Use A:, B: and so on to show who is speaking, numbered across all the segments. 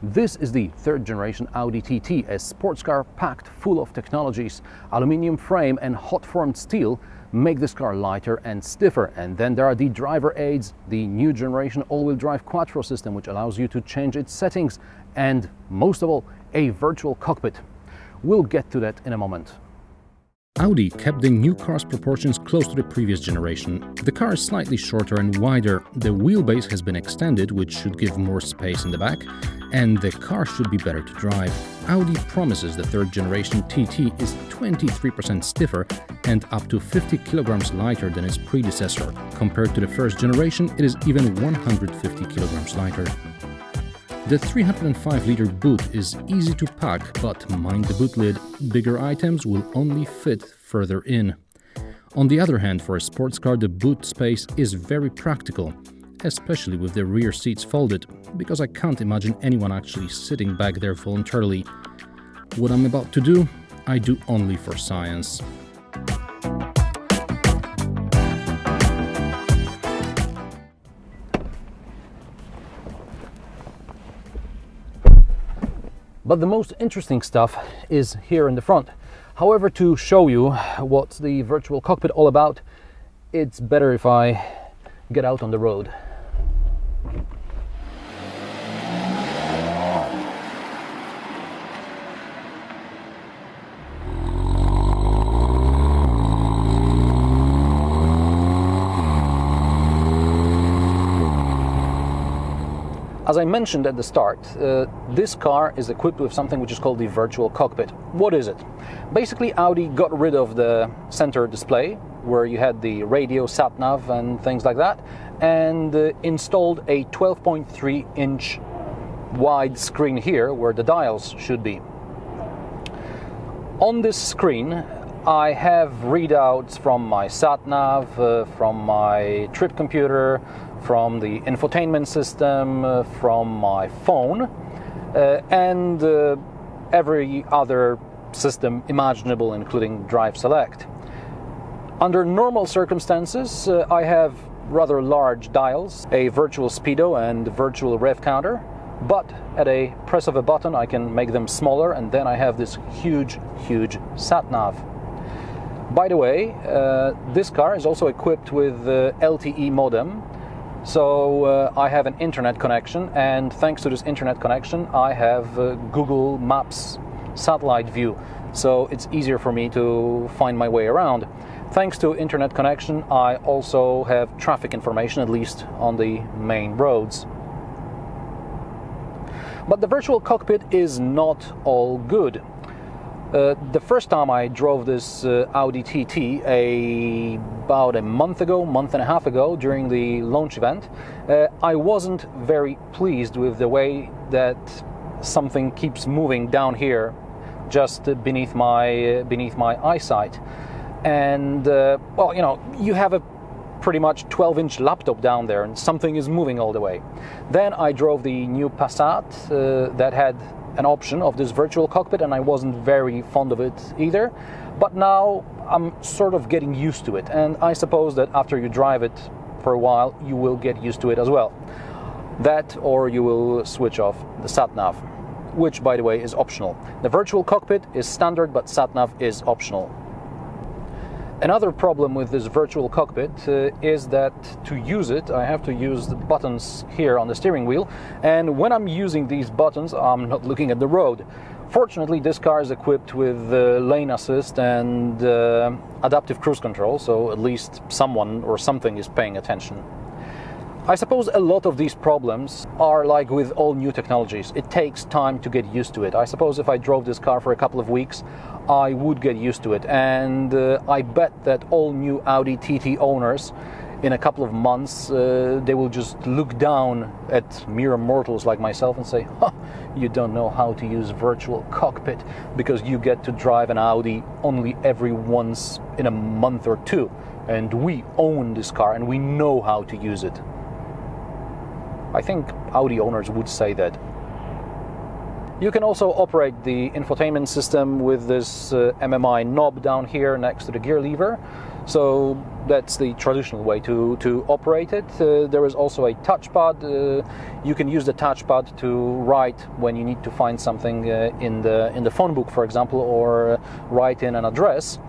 A: This is the third generation Audi TT, a sports car packed full of technologies. Aluminium frame and hot formed steel make this car lighter and stiffer. And then there are the driver aids, the new generation all-wheel drive Quattro system, which allows you to change its settings, and most of all, a virtual cockpit. We'll get to that in a moment. Audi kept the new car's proportions close to the previous generation. The car is slightly shorter and wider, the wheelbase has been extended, which should give more space in the back, and the car should be better to drive. Audi promises the third generation TT is 23% stiffer and up to 50 kilograms lighter than its predecessor. Compared to the first generation, it is even 150 kilograms lighter. The 305-liter boot is easy to pack, but mind the boot lid, bigger items will only fit further in. On the other hand, for a sports car, the boot space is very practical, especially with the rear seats folded, because I can't imagine anyone actually sitting back there voluntarily. What I'm about to do, I do only for science. But the most interesting stuff is here in the front. However, to show you what's the virtual cockpit all about, it's better if I get out on the road. As I mentioned at the start, this car is equipped with something which is called the Virtual Cockpit. What is it? Basically, Audi got rid of the center display, where you had the radio, sat-nav and things like that, and installed a 12.3-inch wide screen here, where the dials should be. On this screen, I have readouts from my sat-nav, from my trip computer, from the infotainment system, from my phone, and every other system imaginable, including Drive Select. Under normal circumstances, I have rather large dials, a virtual speedo and virtual rev counter, but at a press of a button I can make them smaller, and then I have this huge sat-nav. By the way, this car is also equipped with LTE modem. So I have an internet connection, and thanks to this internet connection I have Google Maps satellite view, so it's easier for me to find my way around. Thanks to internet connection I also have traffic information, at least on the main roads. But the virtual cockpit is not all good. The first time I drove this Audi TT about a month and a half ago during the launch event, I wasn't very pleased with the way that something keeps moving down here just beneath my eyesight. And well, you know, you have a pretty much 12-inch laptop down there and something is moving all the way. Then I drove the new Passat that had an option of this virtual cockpit, and I wasn't very fond of it either, but now I'm sort of getting used to it, and I suppose that after you drive it for a while you will get used to it as well. That, or you will switch off the sat-nav, which by the way is optional. The virtual cockpit is standard, but sat-nav is optional. Another problem with this virtual cockpit is that to use it I have to use the buttons here on the steering wheel, and when I'm using these buttons I'm not looking at the road. Fortunately, this car is equipped with lane assist and adaptive cruise control, so at least someone or something is paying attention. I suppose a lot of these problems are like with all new technologies. It takes time to get used to it. I suppose if I drove this car for a couple of weeks, I would get used to it. And I bet that all new Audi TT owners, in a couple of months, they will just look down at mere mortals like myself and say, "Huh, you don't know how to use virtual cockpit because you get to drive an Audi only every once in a month or two. And we own this car and we know how to use it." I think Audi owners would say that. You can also operate the infotainment system with this MMI knob down here next to the gear lever. So that's the traditional way to operate it. There is also a touchpad. You can use the touchpad to write when you need to find something in the phone book, for example, or write in an address.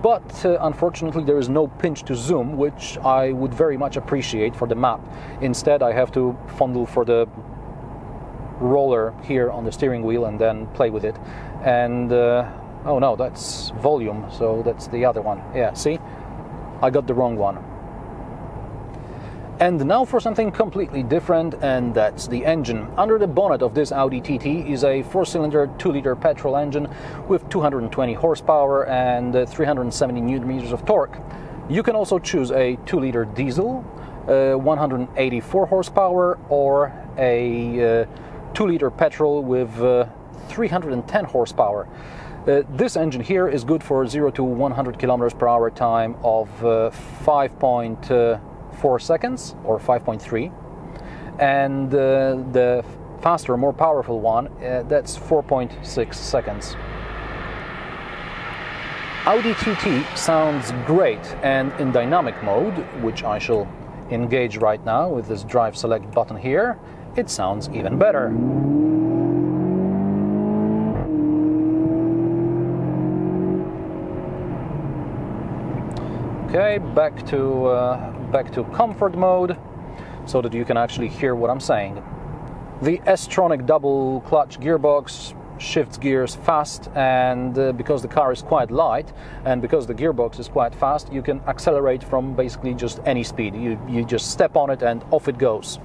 A: But unfortunately there is no pinch to zoom, which I would very much appreciate for the map. Instead I have to fondle for the roller here on the steering wheel and then play with it. And oh no, that's volume, so that's the other one. Yeah, see, I got the wrong one. And now for something completely different, and that's the engine. Under the bonnet of this Audi TT is a 4-cylinder 2-liter petrol engine with 220 horsepower and 370 newton meters of torque. You can also choose a 2-liter diesel, 184 horsepower, or a 2-liter petrol with 310 horsepower. This engine here is good for 0 to 100 kilometers per hour time of 5.4 seconds or 5.3, and the faster, more powerful one, that's 4.6 seconds. Audi TT sounds great, and in dynamic mode, which I shall engage right now with this drive select button here, it sounds even better. Okay, back to comfort mode, so that you can actually hear what I'm saying. The S-tronic double clutch gearbox shifts gears fast, and because the car is quite light and because the gearbox is quite fast, you can accelerate from basically just any speed. You just step on it and off it goes.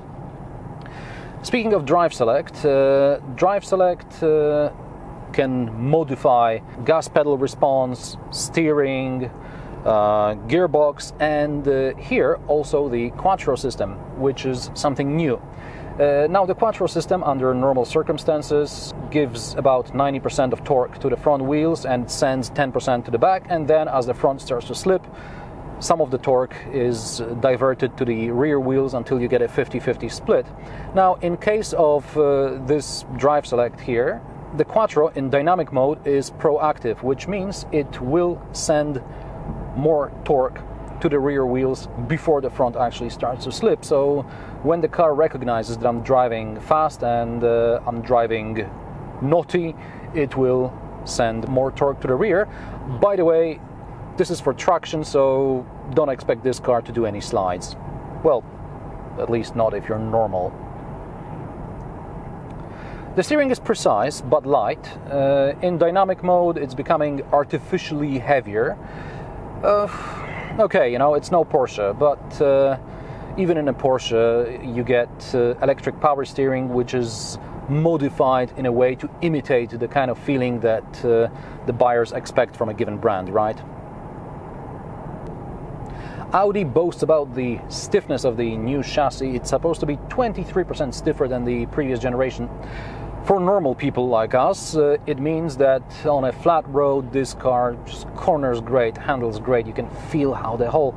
A: Speaking of drive select can modify gas pedal response, steering, gearbox, and here also the Quattro system, which is something new. Now the Quattro system under normal circumstances gives about 90% of torque to the front wheels and sends 10% to the back, and then as the front starts to slip, some of the torque is diverted to the rear wheels until you get a 50-50 split. Now in case of this drive select here, the Quattro in dynamic mode is proactive, which means it will send more torque to the rear wheels before the front actually starts to slip. So when the car recognizes that I'm driving fast and I'm driving naughty, it will send more torque to the rear. By the way, this is for traction, so don't expect this car to do any slides. Well, at least not if you're normal. The steering is precise but light. In dynamic mode it's becoming artificially heavier. Okay, you know, it's no Porsche, but even in a Porsche you get electric power steering, which is modified in a way to imitate the kind of feeling that the buyers expect from a given brand, right? Audi boasts about the stiffness of the new chassis. It's supposed to be 23% stiffer than the previous generation. For normal people like us, it means that on a flat road this car just corners great, handles great, you can feel how the whole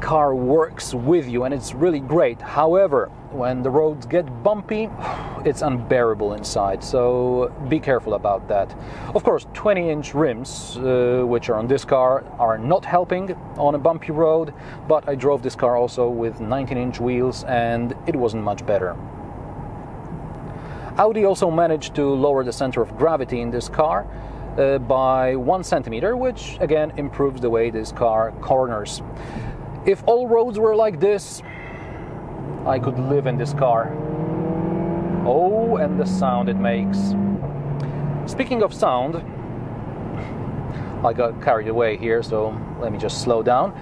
A: car works with you, and it's really great. However, when the roads get bumpy, it's unbearable inside, so be careful about that. Of course, 20-inch rims, which are on this car, are not helping on a bumpy road, but I drove this car also with 19-inch wheels and it wasn't much better. Audi also managed to lower the center of gravity in this car by 1 centimeter, which again improves the way this car corners. If all roads were like this, I could live in this car. Oh, and the sound it makes. Speaking of sound, I got carried away here, so let me just slow down.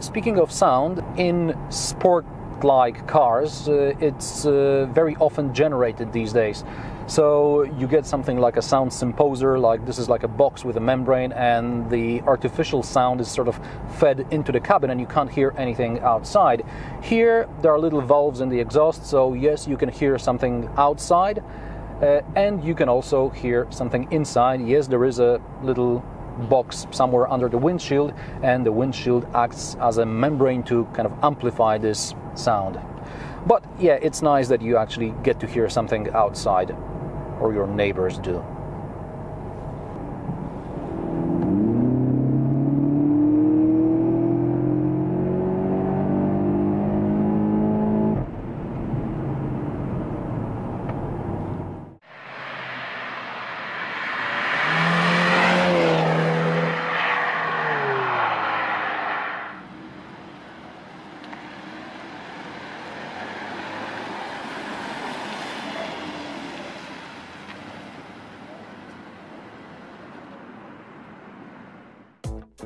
A: Speaking of sound, in sport-like cars, it's very often generated these days. So you get something like a sound symposer, like this is like a box with a membrane, and the artificial sound is sort of fed into the cabin and you can't hear anything outside. Here there are little valves in the exhaust, so yes, you can hear something outside, and you can also hear something inside. Yes, there is a little box somewhere under the windshield, and the windshield acts as a membrane to kind of amplify this sound. But yeah, it's nice that you actually get to hear something outside. or your neighbors do.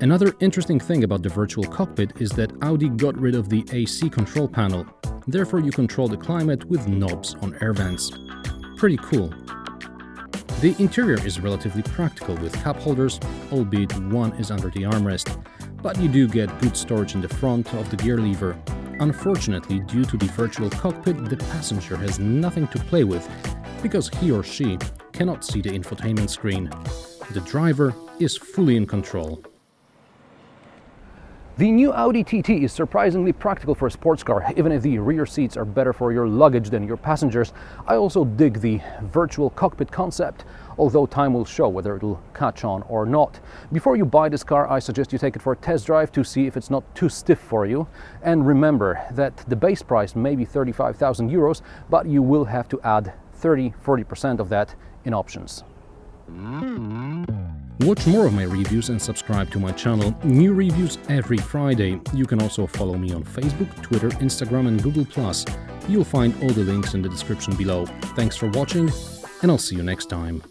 B: Another interesting thing about the Virtual Cockpit is that Audi got rid of the AC control panel, therefore you control the climate with knobs on air vents. Pretty cool. The interior is relatively practical with cup holders, albeit one is under the armrest, but you do get good storage in the front of the gear lever. Unfortunately, due to the Virtual Cockpit, the passenger has nothing to play with because he or she cannot see the infotainment screen. The driver is fully in control.
A: The new Audi TT is surprisingly practical for a sports car, even if the rear seats are better for your luggage than your passengers. I also dig the Virtual Cockpit concept, although time will show whether it'll catch on or not. Before you buy this car, I suggest you take it for a test drive to see if it's not too stiff for you. And remember that the base price may be 35,000 euros, but you will have to add 30–40% of that in options.
B: Watch more of my reviews and subscribe to my channel. New reviews every Friday. You can also follow me on Facebook, Twitter, Instagram and Google+. You'll find all the links in the description below. Thanks for watching, and I'll see you next time.